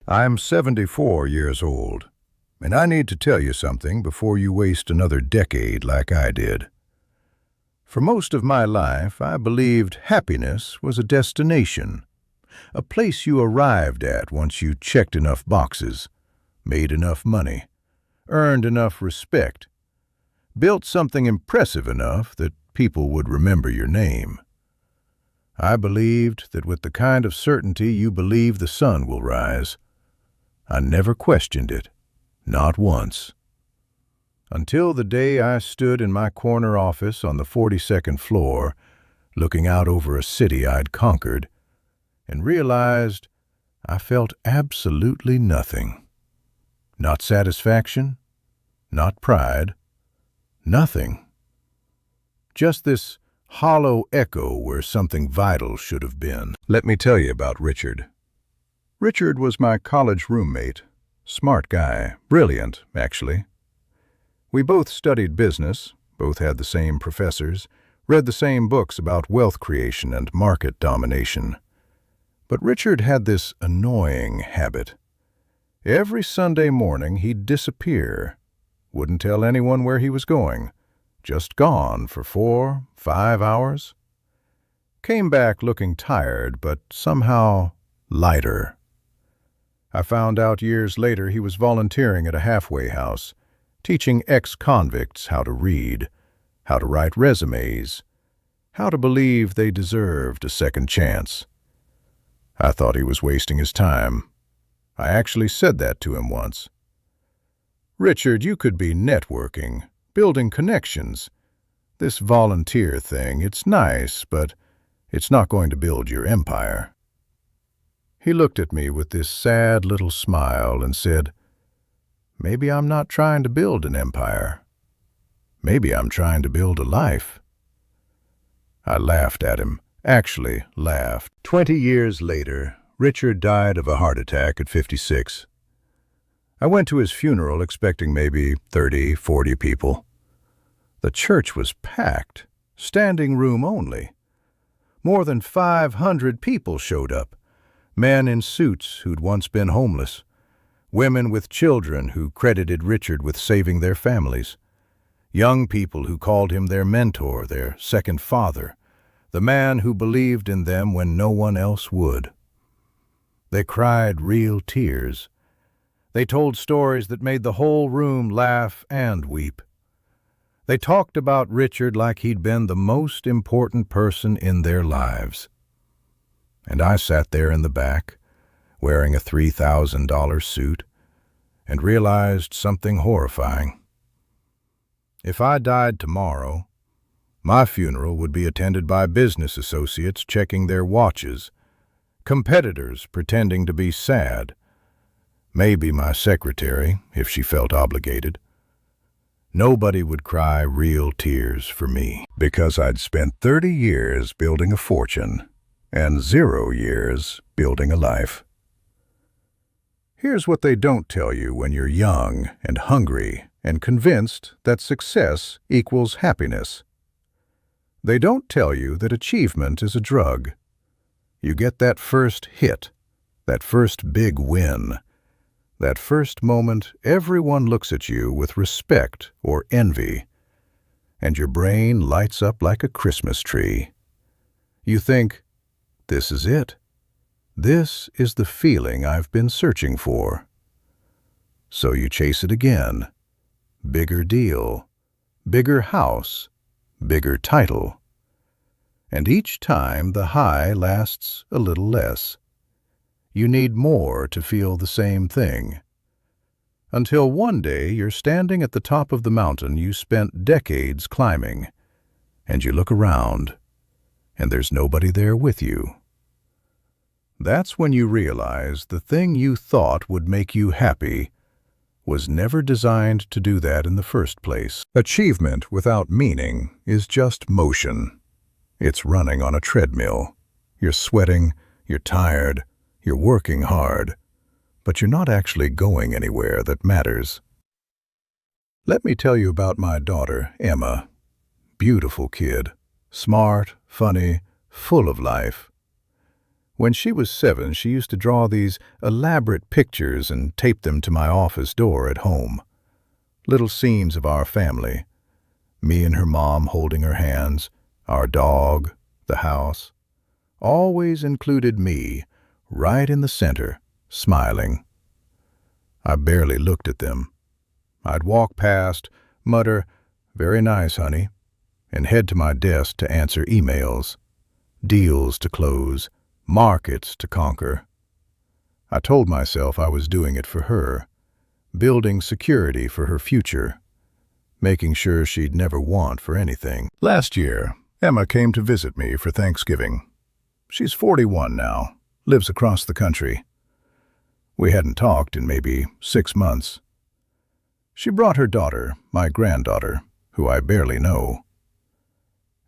I'm 74 years old, and I need to tell you something before you waste another decade like I did. For most of my life, I believed happiness was a destination, a place you arrived at once you checked enough boxes, made enough money, earned enough respect, built something impressive enough that people would remember your name. I believed that with the kind of certainty you believe the sun will rise. I never questioned it, not once. Until the day I stood in my corner office on the 42nd floor, looking out over a city I'd conquered, and realized I felt absolutely nothing. Not satisfaction, not pride, nothing. Just this hollow echo where something vital should have been. Let me tell you about Richard. Richard was my college roommate. Smart guy, brilliant, actually. We both studied business, both had the same professors, read the same books about wealth creation and market domination. But Richard had this annoying habit. Every Sunday morning he'd disappear, wouldn't tell anyone where he was going, just gone for 4-5 hours. Came back looking tired, but somehow lighter. I found out years later he was volunteering at a halfway house, teaching ex-convicts how to read, how to write resumes, how to believe they deserved a second chance. I thought he was wasting his time. I actually said that to him once. "Richard, you could be networking, building connections. This volunteer thing, it's nice, but it's not going to build your empire." He looked at me with this sad little smile and said, "Maybe I'm not trying to build an empire. Maybe I'm trying to build a life." I laughed at him, actually laughed. 20 years later, Richard died of a heart attack at 56. I went to his funeral expecting maybe 30, 40 people. The church was packed, standing room only. More than 500 people showed up. Men in suits who'd once been homeless. Women with children who credited Richard with saving their families. Young people who called him their mentor, their second father, the man who believed in them when no one else would. They cried real tears. They told stories that made the whole room laugh and weep. They talked about Richard like he'd been the most important person in their lives. And I sat there in the back, wearing a $3,000 suit, and realized something horrifying. If I died tomorrow, my funeral would be attended by business associates checking their watches, competitors pretending to be sad, maybe my secretary, if she felt obligated. Nobody would cry real tears for me, because I'd spent 30 years building a fortune and 0 years building a life. Here's what they don't tell you when you're young and hungry and convinced that success equals happiness. They don't tell you that achievement is a drug. You get that first hit, that first big win, that first moment everyone looks at you with respect or envy, and your brain lights up like a Christmas tree. You think, "This is it. This is the feeling I've been searching for." So you chase it again. Bigger deal, bigger house, bigger title. And each time the high lasts a little less. You need more to feel the same thing. Until one day you're standing at the top of the mountain you spent decades climbing, and you look around, and there's nobody there with you. That's when you realize the thing you thought would make you happy was never designed to do that in the first place. Achievement without meaning is just motion. It's running on a treadmill. You're sweating, you're tired, you're working hard, but you're not actually going anywhere that matters. Let me tell you about my daughter, Emma. Beautiful kid, smart, funny, full of life. When she was 7, she used to draw these elaborate pictures and tape them to my office door at home. Little scenes of our family. Me and her mom holding her hands, our dog, the house. Always included me, right in the center, smiling. I barely looked at them. I'd walk past, mutter, "Very nice, honey," and head to my desk to answer emails. Deals to close, markets to conquer. I told myself I was doing it for her, building security for her future, making sure she'd never want for anything. Last year, Emma came to visit me for Thanksgiving. She's 41 now, lives across the country. We hadn't talked in maybe 6 months. She brought her daughter, my granddaughter, who I barely know.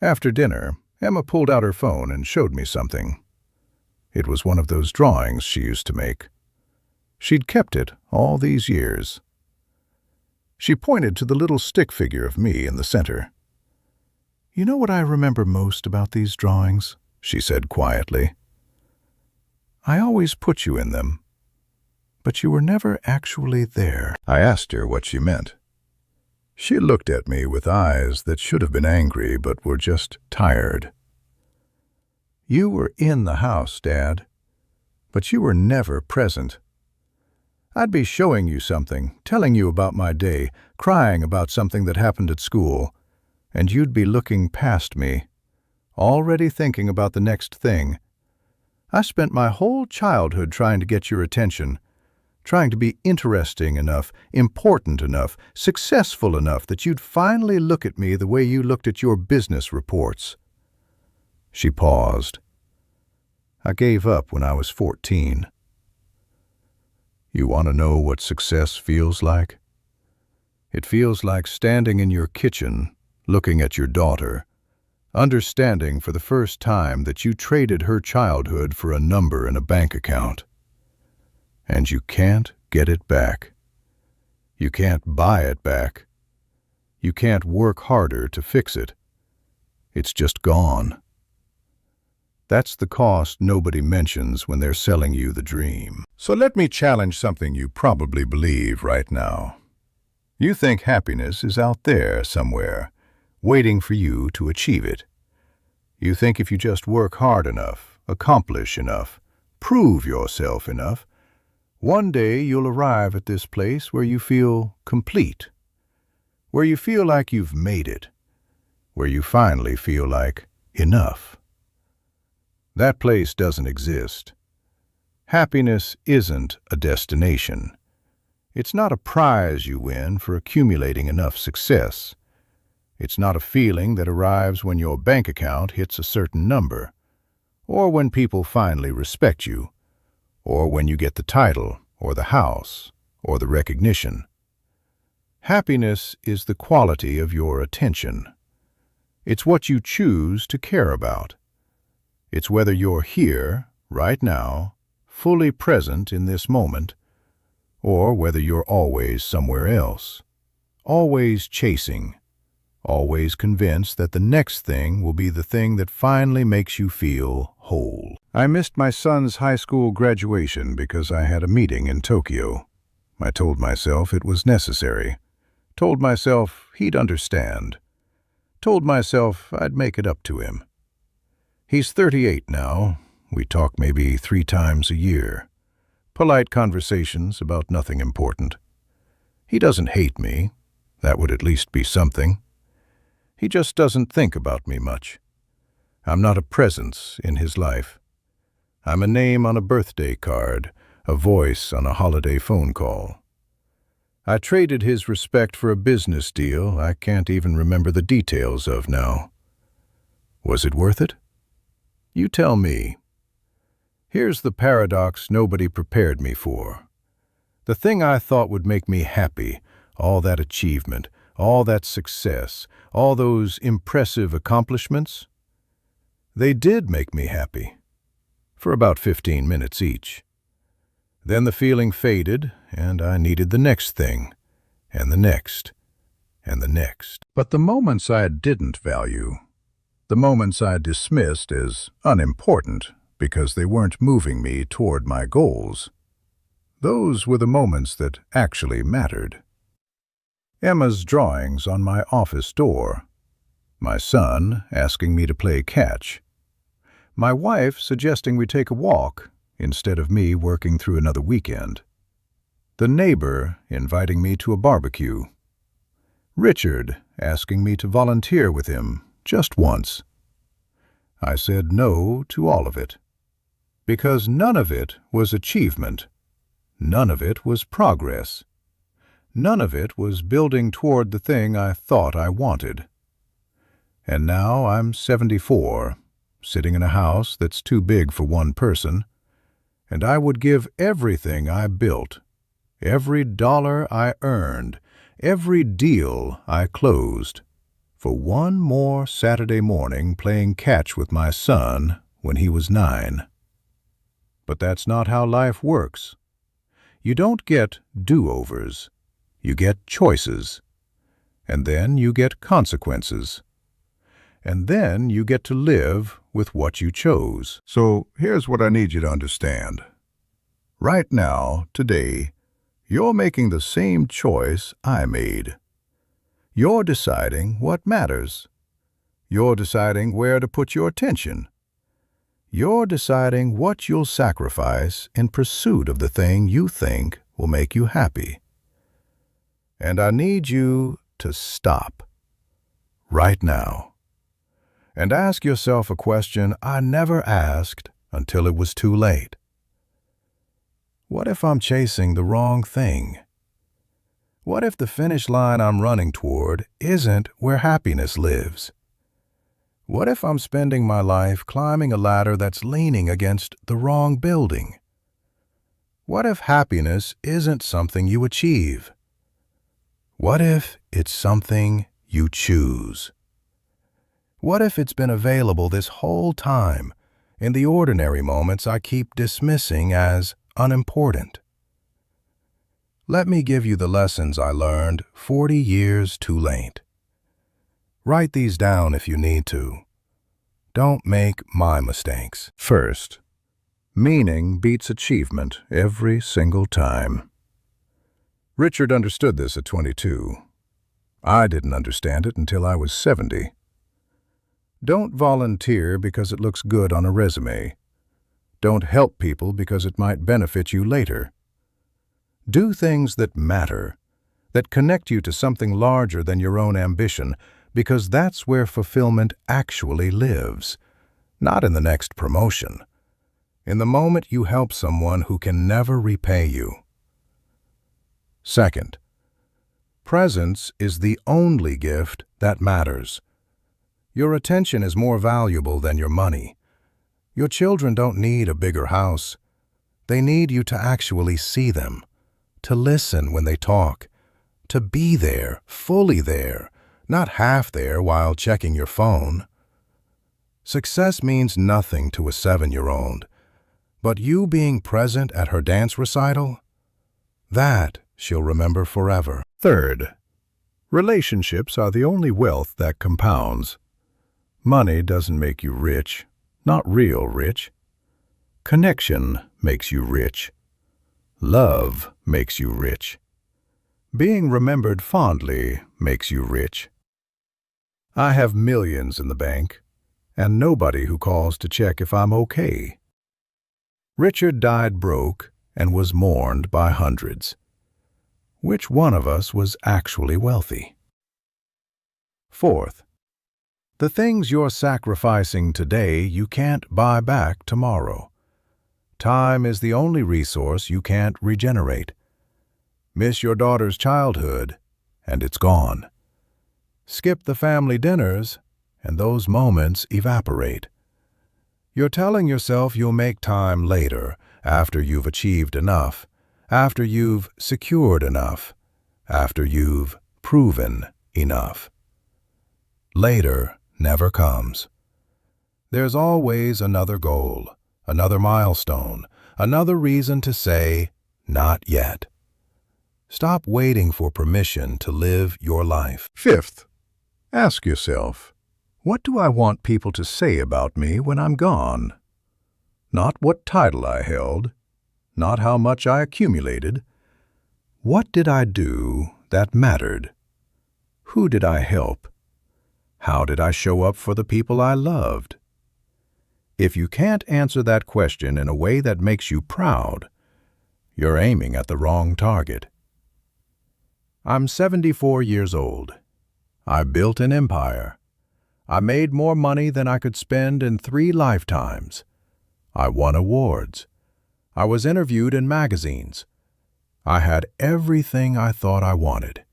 After dinner, Emma pulled out her phone and showed me something. It was one of those drawings she used to make. She'd kept it all these years. She pointed to the little stick figure of me in the center. "You know what I remember most about these drawings?" she said quietly. "I always put you in them, but you were never actually there." I asked her what she meant. She looked at me with eyes that should have been angry but were just tired. "You were in the house, Dad, but you were never present. I'd be showing you something, telling you about my day, crying about something that happened at school, and you'd be looking past me, already thinking about the next thing. I spent my whole childhood trying to get your attention, trying to be interesting enough, important enough, successful enough that you'd finally look at me the way you looked at your business reports." She paused. "I gave up when I was 14. You want to know what success feels like? It feels like standing in your kitchen, looking at your daughter, understanding for the first time that you traded her childhood for a number in a bank account. And you can't get it back. You can't buy it back. You can't work harder to fix it. It's just gone. That's the cost nobody mentions when they're selling you the dream. So let me challenge something you probably believe right now. You think happiness is out there somewhere, waiting for you to achieve it. You think if you just work hard enough, accomplish enough, prove yourself enough, one day you'll arrive at this place where you feel complete, where you feel like you've made it, where you finally feel like enough. That place doesn't exist. Happiness isn't a destination. It's not a prize you win for accumulating enough success. It's not a feeling that arrives when your bank account hits a certain number, or when people finally respect you, or when you get the title, or the house, or the recognition. Happiness is the quality of your attention. It's what you choose to care about. It's whether you're here, right now, fully present in this moment, or whether you're always somewhere else, always chasing, always convinced that the next thing will be the thing that finally makes you feel whole. I missed my son's high school graduation because I had a meeting in Tokyo. I told myself it was necessary, told myself he'd understand, told myself I'd make it up to him. He's 38 now. We talk maybe 3 times a year. Polite conversations about nothing important. He doesn't hate me. That would at least be something. He just doesn't think about me much. I'm not a presence in his life. I'm a name on a birthday card, a voice on a holiday phone call. I traded his respect for a business deal I can't even remember the details of now. Was it worth it? You tell me. Here's the paradox nobody prepared me for. The thing I thought would make me happy, all that achievement, all that success, all those impressive accomplishments, they did make me happy, for about 15 minutes each. Then the feeling faded, and I needed the next thing, and the next, and the next. But the moments I didn't value, the moments I dismissed as unimportant, because they weren't moving me toward my goals. Those were the moments that actually mattered. Emma's drawings on my office door. My son asking me to play catch. My wife suggesting we take a walk instead of me working through another weekend. The neighbor inviting me to a barbecue. Richard asking me to volunteer with him just once. I said no to all of it, because none of it was achievement. None of it was progress. None of it was building toward the thing I thought I wanted. And now I'm 74, sitting in a house that's too big for one person, and I would give everything I built, every dollar I earned, every deal I closed, for one more Saturday morning playing catch with my son when he was 9. But that's not how life works. You don't get do-overs. You get choices. And then you get consequences. And then you get to live with what you chose. So here's what I need you to understand. Right now, today, you're making the same choice I made. You're deciding what matters. You're deciding where to put your attention. You're deciding what you'll sacrifice in pursuit of the thing you think will make you happy. And I need you to stop right now and ask yourself a question I never asked until it was too late. What if I'm chasing the wrong thing? What if the finish line I'm running toward isn't where happiness lives? What if I'm spending my life climbing a ladder that's leaning against the wrong building? What if happiness isn't something you achieve? What if it's something you choose? What if it's been available this whole time in the ordinary moments I keep dismissing as unimportant? Let me give you the lessons I learned 40 years too late. Write these down if you need to. Don't make my mistakes. First, meaning beats achievement every single time. Richard understood this at 22. I didn't understand it until I was 70. Don't volunteer because it looks good on a resume. Don't help people because it might benefit you later. Do things that matter, that connect you to something larger than your own ambition, because that's where fulfillment actually lives, not in the next promotion, in the moment you help someone who can never repay you. Second, presence is the only gift that matters. Your attention is more valuable than your money. Your children don't need a bigger house. They need you to actually see them, to listen when they talk, to be there, fully there, not half there while checking your phone. Success means nothing to a 7-year-old, but you being present at her dance recital, that she'll remember forever. Third, relationships are the only wealth that compounds. Money doesn't make you rich, not real rich. Connection makes you rich. Love makes you rich. Being remembered fondly makes you rich. I have millions in the bank, and nobody who calls to check if I'm okay. Richard died broke and was mourned by hundreds. Which one of us was actually wealthy? Fourth, the things you're sacrificing today you can't buy back tomorrow. Time is the only resource you can't regenerate. Miss your daughter's childhood, and it's gone. Skip the family dinners, and those moments evaporate. You're telling yourself you'll make time later, after you've achieved enough, after you've secured enough, after you've proven enough. Later never comes. There's always another goal, another milestone, another reason to say, not yet. Stop waiting for permission to live your life. Fifth, ask yourself, what do I want people to say about me when I'm gone? Not what title I held, not how much I accumulated. What did I do that mattered? Who did I help? How did I show up for the people I loved? If you can't answer that question in a way that makes you proud, you're aiming at the wrong target. I'm 74 years old. I built an empire. I made more money than I could spend in 3 lifetimes. I won awards. I was interviewed in magazines. I had everything I thought I wanted.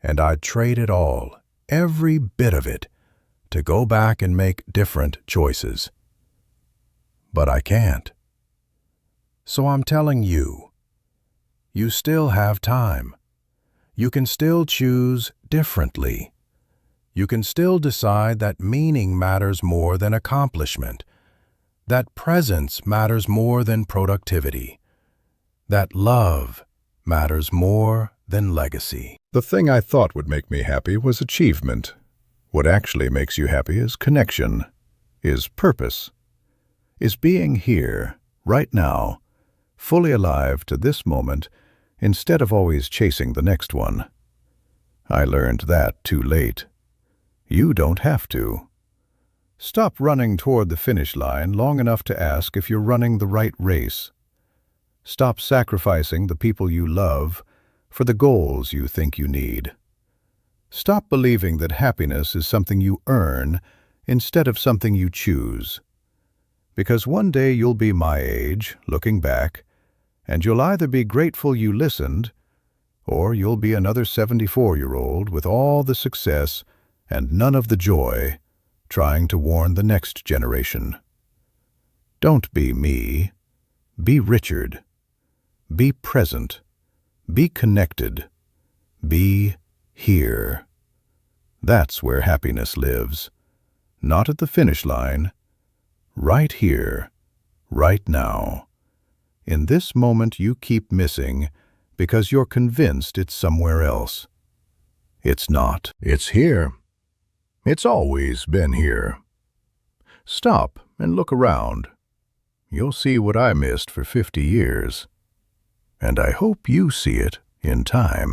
And I'd trade it all, every bit of it, to go back and make different choices. But I can't. So I'm telling you, you still have time. You can still choose differently. You can still decide that meaning matters more than accomplishment, that presence matters more than productivity, that love matters more than legacy. The thing I thought would make me happy was achievement. What actually makes you happy is connection, is purpose, is being here, right now, fully alive to this moment, instead of always chasing the next one. I learned that too late. You don't have to. Stop running toward the finish line long enough to ask if you're running the right race. Stop sacrificing the people you love for the goals you think you need. Stop believing that happiness is something you earn instead of something you choose. Because one day you'll be my age, looking back, and you'll either be grateful you listened, or you'll be another 74-year-old with all the success and none of the joy, trying to warn the next generation. Don't be me. Be Richard. Be present. Be connected. Be here. That's where happiness lives. Not at the finish line. Right here. Right now. In this moment you keep missing because you're convinced it's somewhere else. It's not. It's here. It's always been here. Stop and look around. You'll see what I missed for 50 years. And I hope you see it in time.